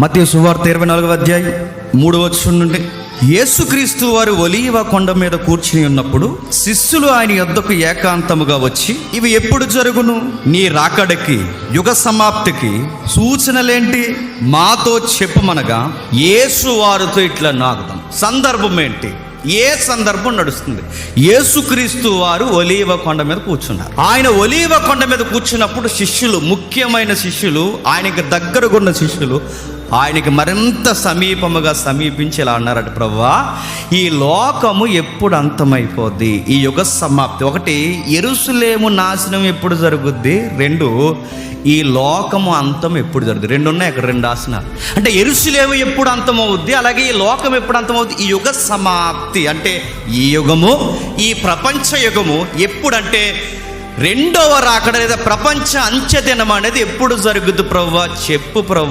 మత్తయి సువార్త 24వ అధ్యాయం 3వ వచనం నుండి, యేసుక్రీస్తు వారు ఒలీవ కొండ మీద కూర్చుని ఉన్నప్పుడు శిష్యులు ఆయన యొద్దకు ఏకాంతముగా వచ్చి, ఇవి ఎప్పుడు జరుగును? నీ రాకడకి, యుగ సమాప్తికి సూచనలేంటి? మాతో చెప్పమనగా యేసు వారితో ఇట్లా నాగుదాం. సందర్భం ఏంటి? ఏ సందర్భం నడుస్తుంది? యేసుక్రీస్తు వారు ఒలీవ కొండ మీద కూర్చున్నారు. ఆయన ఒలీవ కొండ మీద కూర్చున్నప్పుడు శిష్యులు, ముఖ్యమైన శిష్యులు, ఆయనకి దగ్గరగా ఉన్న శిష్యులు ఆయనకి మరింత సమీపముగా సమీపించి ఇలా అన్నారట, ప్రభువా, ఈ లోకము ఎప్పుడు అంతమైపోద్ది? ఈ యుగ సమాప్తి. ఒకటి, యెరూషలేము నాశనం ఎప్పుడు జరుగుద్ది? రెండు, ఈ లోకము అంతం ఎప్పుడు జరుగుతుంది? రెండు ఉన్నాయి అక్కడ, రెండు ఆసనాలు. అంటే యెరూషలేము ఎప్పుడు అంతమవుద్ది, అలాగే ఈ లోకం ఎప్పుడు అంతమవుద్ది? ఈ యుగ సమాప్తి అంటే ఈ యుగము, ఈ ప్రపంచ యుగము ఎప్పుడంటే రెండవ రాకడ లేదా ప్రపంచ అంత్యదినం అనేది ఎప్పుడు జరుగుద్ది ప్రభువా? చెప్పు ప్రభువా.